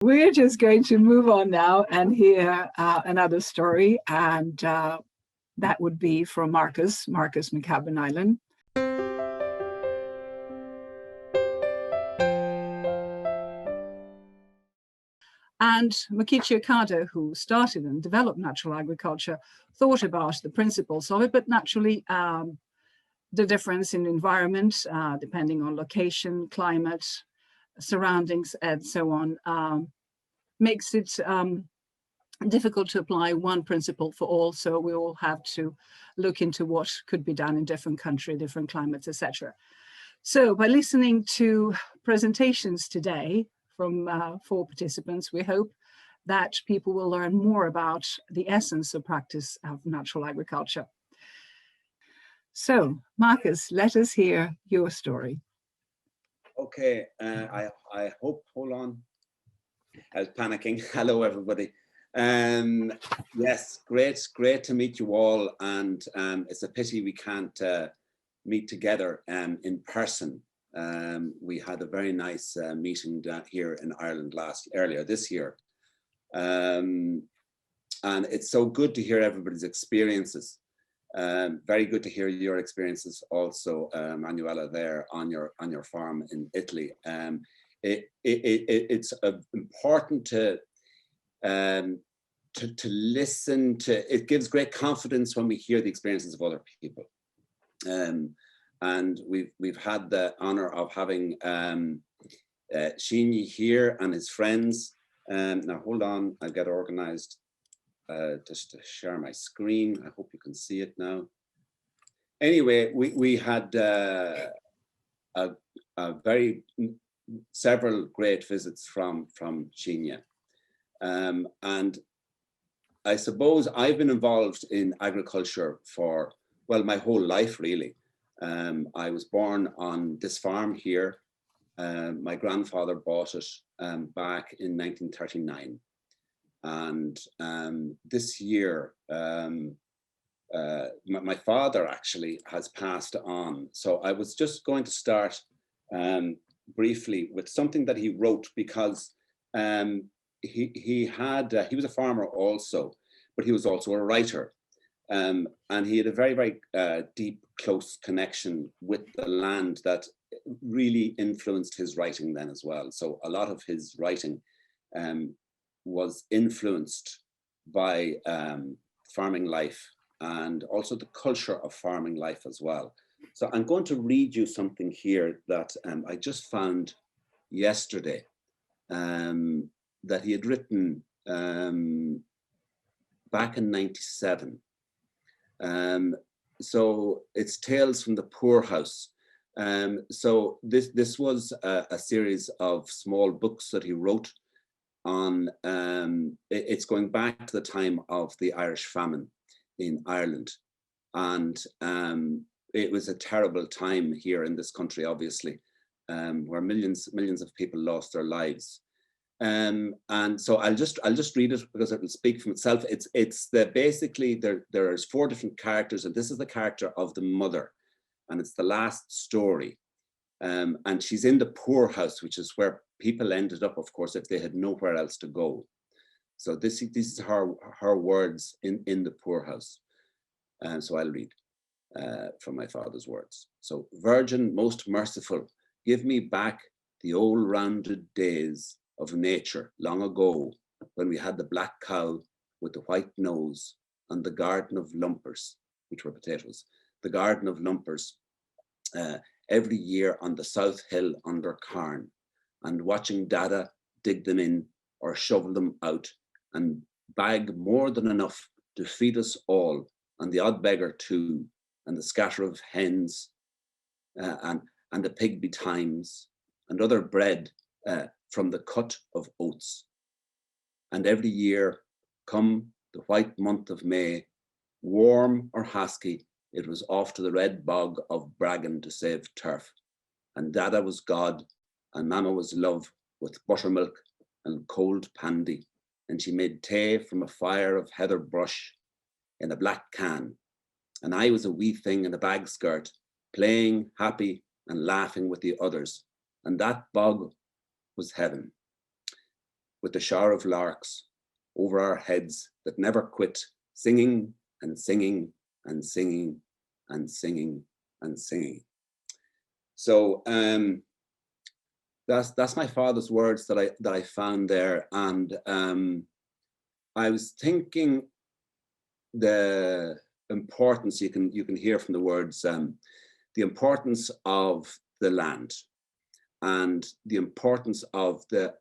We're just going to move on now and hear another story, and that would be from Marcus McCabe Island. And Mokichi Okada, who started and developed natural agriculture, thought about the principles of it, but naturally the difference in environment, depending on location, climate, surroundings, and so on, makes it difficult to apply one principle for all. So we all have to look into what could be done in different countries, different climates, etc. So by listening to presentations today from 4 participants, we hope that people will learn more about the essence of practice of natural agriculture. So, Marcus, let us hear your story. Okay, I hope, hold on, I was panicking. Hello, everybody. Yes, great to meet you all, and it's a pity we can't meet together in person. We had a very nice meeting down here in Ireland earlier this year. And it's so good to hear everybody's experiences. Very good to hear your experiences also, Manuela, there on your farm in Italy. It's important to listen to. It gives great confidence when we hear the experiences of other people. And we've had the honor of having Shumei here and his friends. Now hold on, I'll get organized just to share my screen. I hope you can see it now. Anyway, we had several great visits from Shumei. And I suppose I've been involved in agriculture for, well, my whole life, really. I was born on this farm here. My grandfather bought it back in 1939. And this year, my father actually has passed on. So I was just going to start briefly with something that he wrote, because he was a farmer also, but he was also a writer. And he had a very, very deep, close connection with the land that really influenced his writing then as well. So a lot of his writing was influenced by farming life and also the culture of farming life as well. So I'm going to read you something here that I just found yesterday that he had written back in '97. So it's Tales from the Poorhouse. So this was a series of small books that he wrote on, it's going back to the time of the Irish famine in Ireland. And it was a terrible time here in this country, obviously, where millions of people lost their lives. And so I'll just read it because it will speak for itself. Basically there's 4 different characters, and this is the character of the mother, and it's the last story. And she's in the poorhouse, which is where people ended up, of course, if they had nowhere else to go. So this is her words in the poorhouse. So I'll read from my father's words. So, Virgin most merciful, give me back the old rounded days of nature long ago, when we had the black cow with the white nose and the garden of lumpers, which were potatoes, the garden of lumpers, every year on the south hill under Carn, and watching Dada dig them in or shovel them out and bag more than enough to feed us all, and the odd beggar too, and the scatter of hens and the pig betimes, and other bread from the cut of oats. And every year, come the white month of May, warm or husky, it was off to the red bog of Bragan to save turf. And Dada was God, and Mama was love, with buttermilk and cold pandy. And she made tea from a fire of heather brush in a black can. And I was a wee thing in a bag skirt, playing, happy, and laughing with the others. And that bog was heaven. with the shower of larks over our heads that never quit, singing and singing and singing and singing and singing. So that's my father's words that I found there, and I was thinking the importance you can hear from the words, the importance of the land, and the importance of the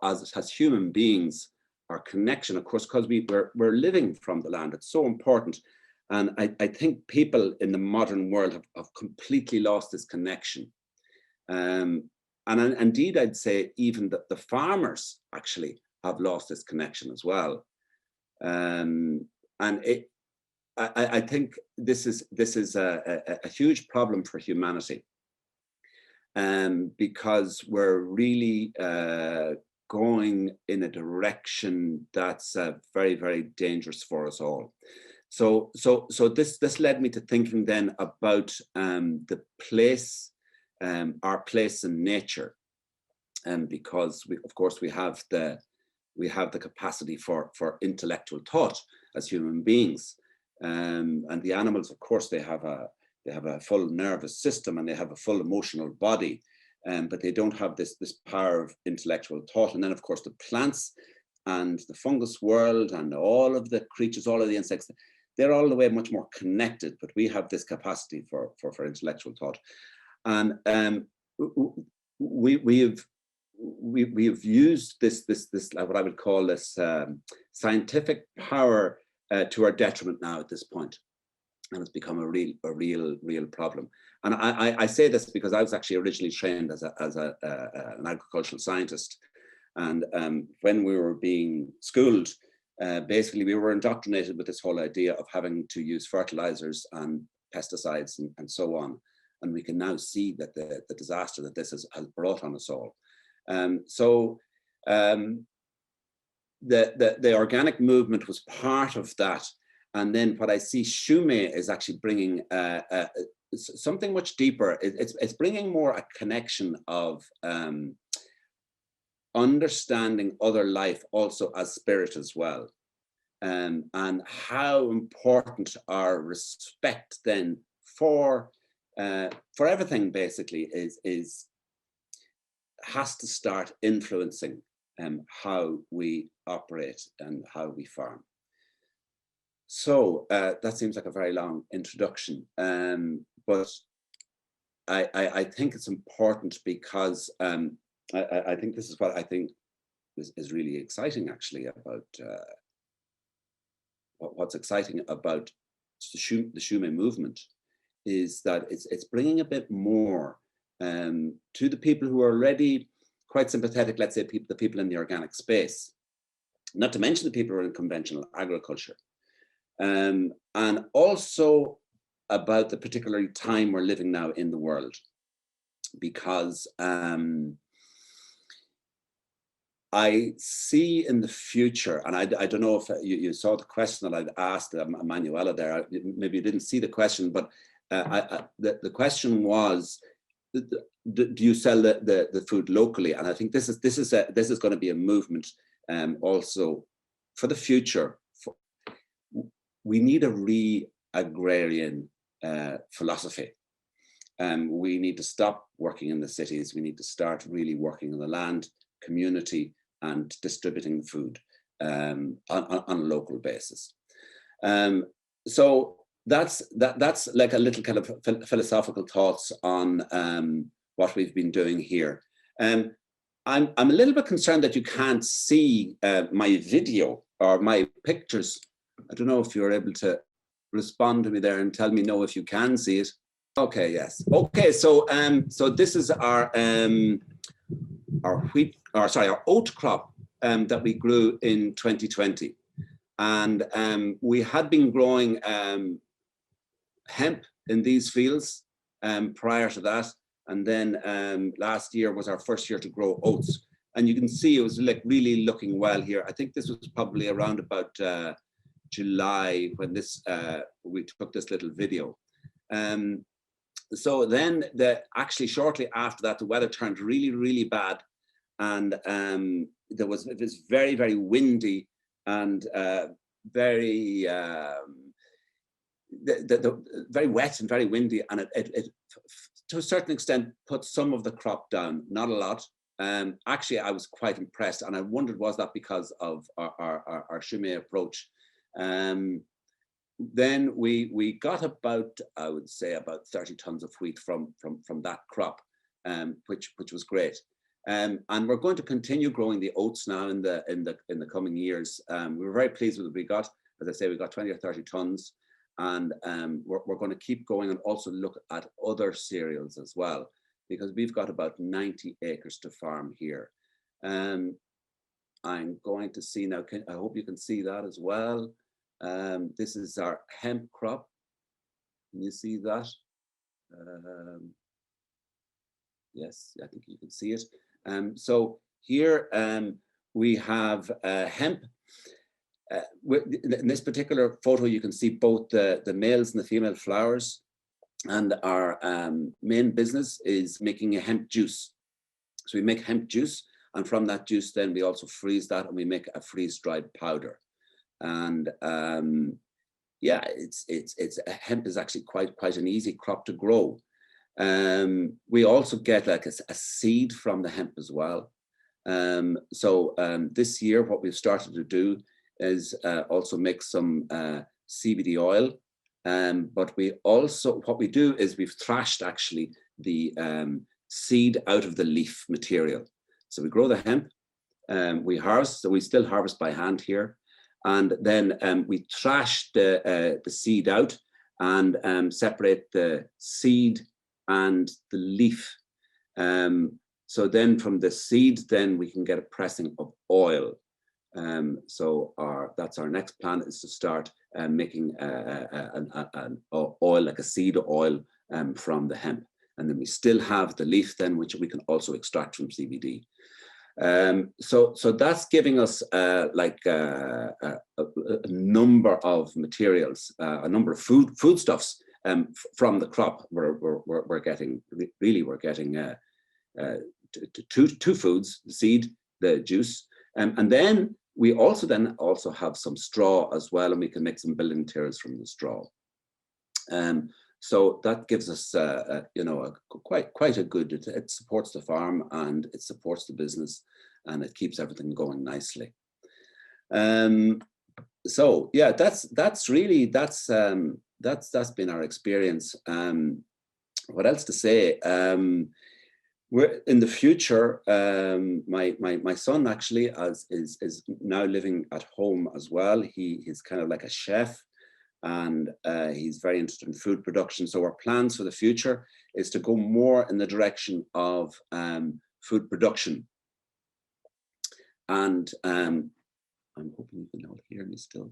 as human beings, our connection, of course, because we're living from the land. It's so important. And I think people in the modern world have completely lost this connection. And indeed, I'd say even that the farmers actually have lost this connection as well. And I think this is a huge problem for humanity, because we're really going in a direction that's very, very dangerous for us all. So this led me to thinking then about the place, our place in nature, because of course we have the capacity for intellectual thought as human beings, and the animals, of course, they have a full nervous system and they have a full emotional body, but they don't have this power of intellectual thought. And then, of course, the plants and the fungus world and all of the creatures, all of the insects, they're all the way much more connected, but we have this capacity for intellectual thought. And we have used this what I would call this scientific power to our detriment now at this point, and it's become a real problem. And I say this because I was actually originally trained as an agricultural scientist, and when we were being schooled, basically we were indoctrinated with this whole idea of having to use fertilizers and pesticides and so on. And we can now see that the disaster that this has brought on us all. So the organic movement was part of that. And then what I see Shumei is actually bringing something much deeper. It's bringing more a connection of understanding other life also as spirit as well. And how important our respect then for everything basically has to start influencing how we operate and how we farm. So that seems like a very long introduction, but I think it's important because I think this is what I think is really exciting actually about what's exciting about the Shumei movement is that it's bringing a bit more to the people who are already quite sympathetic, let's say the people in the organic space, not to mention the people who are in conventional agriculture, and also about the particular time we're living now in the world, because I see in the future, and I don't know if you saw the question that I'd asked Manuela there, maybe you didn't see the question, but the question was, do you sell the food locally? And I think this is going to be a movement also for the future. We need a re-agrarian philosophy. We need to stop working in the cities. We need to start really working on the land, community, and distributing the food on a local basis. So that's like a little kind of philosophical thoughts on what we've been doing here. I'm a little bit concerned that you can't see my video or my pictures. I don't know if you're able to respond to me there and tell me no if you can see it. Okay, yes. Okay, so this is our oat crop that we grew in 2020, and we had been growing hemp in these fields prior to that, and then last year was our first year to grow oats, and you can see it was like really looking well here. I think this was probably around about July when this we took this little video. So then actually shortly after that, the weather turned really, really bad. And it was very, very windy and very very wet and very windy, and it to a certain extent put some of the crop down, not a lot. Actually, I was quite impressed, and I wondered, was that because of our Shumei approach? Then we got about, I would say, about 30 tons of wheat from that crop, which was great. And we're going to continue growing the oats now in the coming years. We were very pleased with what we got. As I say, we got 20 or 30 tons, and we're going to keep going and also look at other cereals as well, because we've got about 90 acres to farm here. I'm going to see now, I hope you can see that as well. This is our hemp crop. Can you see that? Yes, I think you can see it. So here we have hemp. In this particular photo, you can see both the males and the female flowers. And our main business is making a hemp juice. So we make hemp juice, and from that juice, then we also freeze that, and we make a freeze-dried powder. And yeah, hemp is actually quite an easy crop to grow. We also get like a seed from the hemp as well. So this year, what we've started to do is also make some CBD oil. But we also, what we do is we've thrashed actually the seed out of the leaf material. So we grow the hemp, we harvest, so we still harvest by hand here. And then we thrash the seed out and separate the seed and the leaf. So then from the seed, then we can get a pressing of oil. So that's our next plan, is to start making an oil, like a seed oil from the hemp. And then we still have the leaf then, which we can also extract from CBD. So that's giving us like a number of materials, a number of foodstuffs from the crop. We're getting two foods: the seed, the juice, and then we also have some straw as well, and we can make some building materials from the straw. So that gives us, you know, quite a good. It supports the farm and it supports the business, and it keeps everything going nicely. So yeah, that's been our experience. What else to say? We're in the future. My son actually is now living at home as well. He's kind of like a chef, and he's very interested in food production. So our plans for the future is to go more in the direction of food production. And I'm hoping you can all hear me still.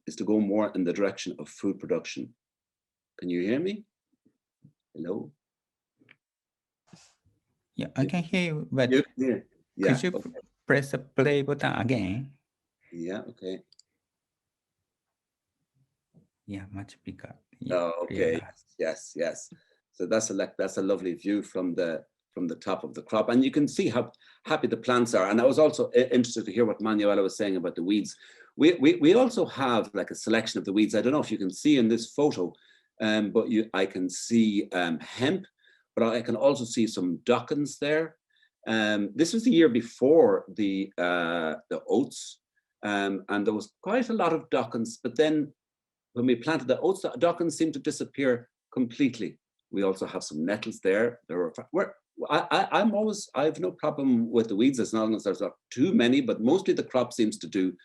Is to go more in the direction of food production. Can you hear me? Hello? Yeah, I can hear you, but Yeah. could you Okay. press the play button again? Yeah, okay. Yeah, much bigger. Yeah, Oh, okay. clearer. Yes. So that's a lovely view from the top of the crop, and you can see how happy the plants are. And I was also interested to hear what Manuela was saying about the weeds. We also have like a selection of the weeds. I don't know if you can see in this photo, but I can see hemp, but I can also see some dockens there. This was the year before the oats, and there was quite a lot of dockens, but then when we planted the oats, the dockens seemed to disappear completely. We also have some nettles there. I have no problem with the weeds as long as there's not too many, but mostly the crop seems to do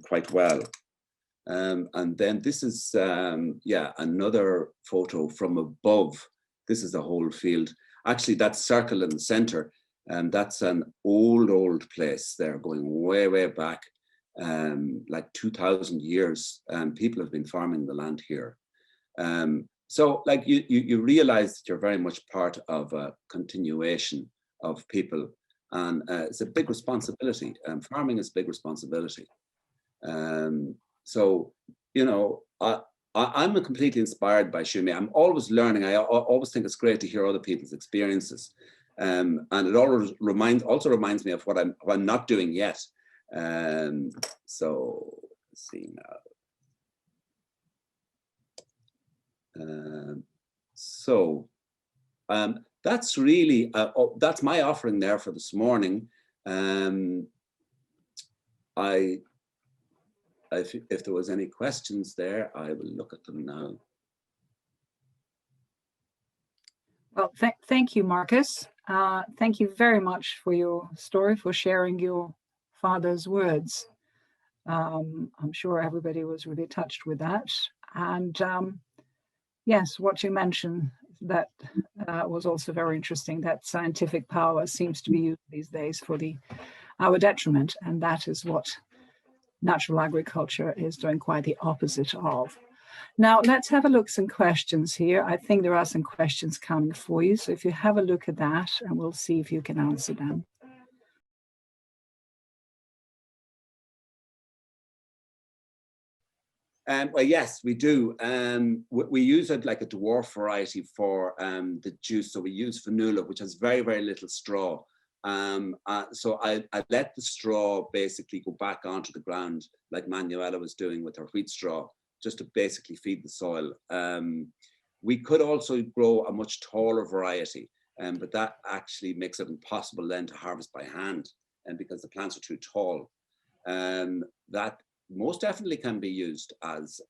quite well. And then this is, yeah, another photo from above. This is the whole field. Actually, that circle in the center, that's an old place there, going way back, like 2,000 years. People have been farming the land here. So like you realize that you're very much part of a continuation of people, and it's a big responsibility. Farming is a big responsibility. So, you know, I'm completely inspired by Shumei. I'm always learning. I always think it's great to hear other people's experiences. And it always also reminds me of what I'm not doing yet. So let's see now. That's really that's my offering there for this morning. If there was any questions there, I will look at them now. Well, thank you, Marcus. Thank you very much for your story, for sharing your father's words. I'm sure everybody was really touched with that. And yes, what you mentioned, that was also very interesting, that scientific power seems to be used these days for our detriment. And that is what natural agriculture is doing quite the opposite of. Now, let's have a look at some questions here. I think there are some questions coming for you. So if you have a look at that, and we'll see if you can answer them. Well, yes, we do. We use it like a dwarf variety for the juice. So we use vanilla, which has very, very little straw. So I let the straw basically go back onto the ground like Manuela was doing with her wheat straw, just to basically feed the soil. We could also grow a much taller variety, but that actually makes it impossible then to harvest by hand, and because the plants are too tall. That most definitely can be used as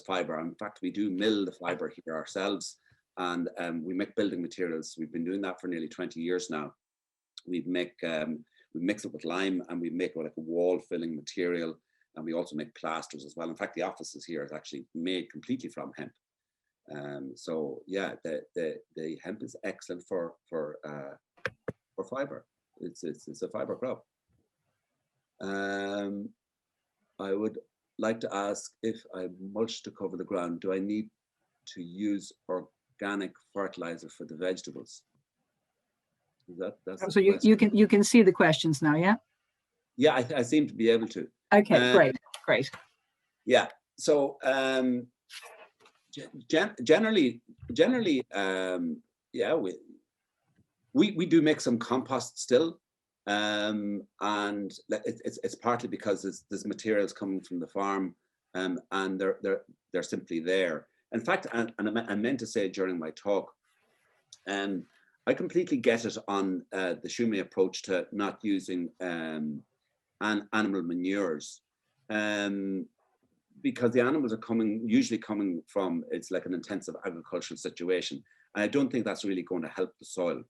fiber. In fact, we do mill the fiber here ourselves, and we make building materials. We've been doing that for nearly 20 years now. We mix it with lime, and we make like a wall filling material, and we also make plasters as well. In fact, the offices here is actually made completely from hemp. So yeah, the hemp is excellent for fiber. It's a fiber crop. I would like to ask, if I mulch to cover the ground, do I need to use organic fertilizer for the vegetables? So you can see the questions now, yeah? Yeah, I seem to be able to. Okay, great. Yeah. So generally, yeah, we do make some compost still. And it's partly because there's materials coming from the farm, and they're simply there. In fact, and I meant to say during my talk, I completely get it on the Shumei approach to not using animal manures, because the animals are usually coming from, it's like an intensive agricultural situation, and I don't think that's really going to help the soil.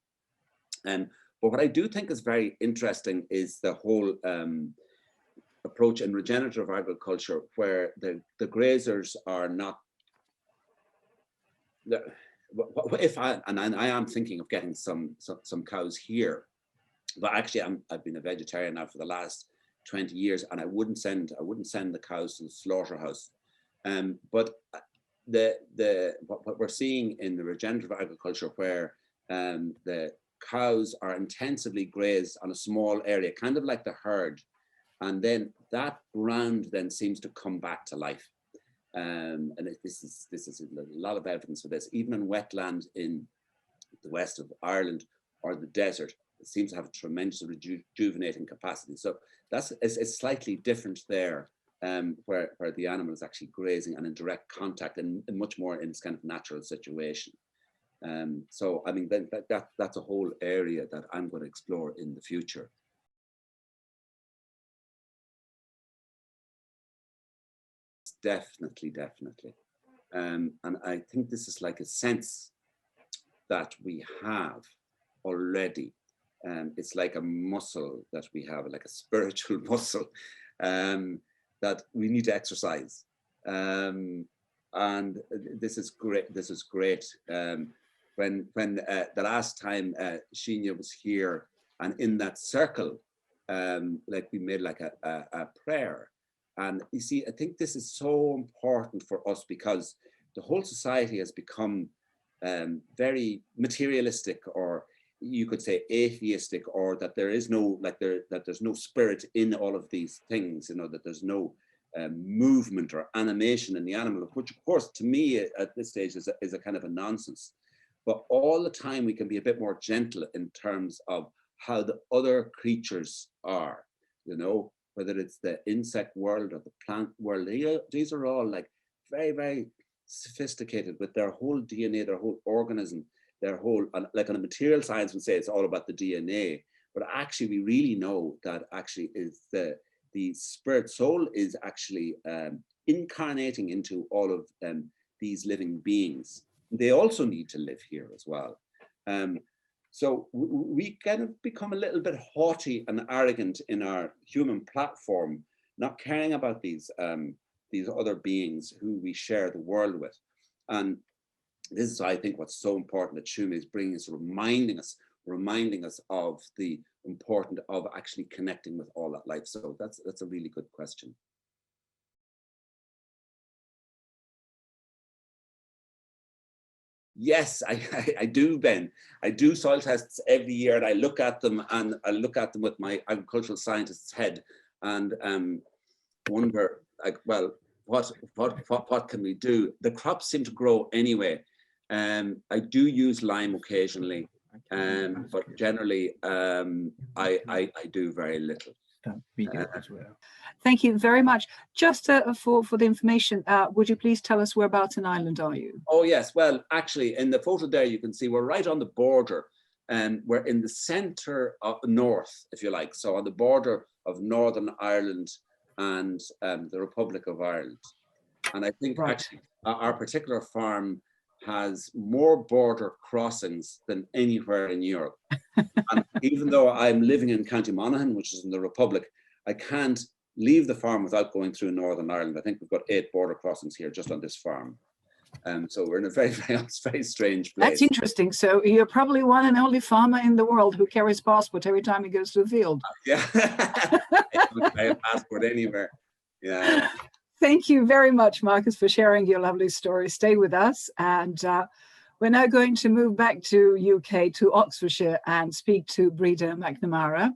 But what I do think is very interesting is the whole approach in regenerative agriculture, where the grazers are not. I am thinking of getting some cows here, but actually I've been a vegetarian now for the last 20 years, and I wouldn't send the cows to the slaughterhouse. But what we're seeing in the regenerative agriculture, where the cows are intensively grazed on a small area, kind of like the herd, and then that ground then seems to come back to life. And this is a lot of evidence for this. Even in wetland in the west of Ireland or the desert, it seems to have a tremendous rejuvenating capacity. So it's slightly different there, where the animal is actually grazing and in direct contact, and much more in this kind of natural situation. So I mean, that's a whole area that I'm going to explore in the future. Definitely. And I think this is like a sense that we have already. It's like a muscle that we have, like a spiritual muscle, that we need to exercise. And this is great. When the last time Shinya was here, and in that circle, like we made like a prayer. And you see, I think this is so important for us, because the whole society has become very materialistic, or you could say atheistic, or that there is no, that there's no spirit in all of these things, you know, that there's no movement or animation in the animal, which of course to me at this stage is a kind of a nonsense. but all the time we can be a bit more gentle in terms of how the other creatures are, you know, whether it's the insect world or the plant world. These are all like very, very sophisticated with their whole DNA, their whole organism, their whole, like on a material science would say it's all about the DNA, but actually we really know that actually is the spirit soul is actually incarnating into all of these living beings. They also need to live here as well. So we kind of become a little bit haughty and arrogant in our human platform, not caring about these other beings who we share the world with. And this is, I think, what's so important that Shumei is bringing us, reminding us of the importance of actually connecting with all that life. So that's a really good question. Yes, I do, Ben. I do soil tests every year, and I look at them, with my agricultural scientist's head, and wonder, like, well, what can we do? The crops seem to grow anyway. I do use lime occasionally, but generally, I do very little. Video as well. Thank you very much. Just for the information, would you please tell us whereabouts in Ireland are you? Oh yes, well, actually, in the photo there you can see we're right on the border, and we're in the centre of north, if you like, so on the border of Northern Ireland and the Republic of Ireland. And I think actually our particular farm has more border crossings than anywhere in Europe. And even though I'm living in County Monaghan, which is in the Republic, I can't leave the farm without going through Northern Ireland. I think we've got 8 border crossings here just on this farm. So we're in a very, very strange place. That's interesting. So you're probably one and only farmer in the world who carries passport every time he goes to the field. Yeah, I don't have a passport anywhere. Yeah. Thank you very much, Marcus, for sharing your lovely story. Stay with us. And we're now going to move back to UK, to Oxfordshire, and speak to breeder McNamara.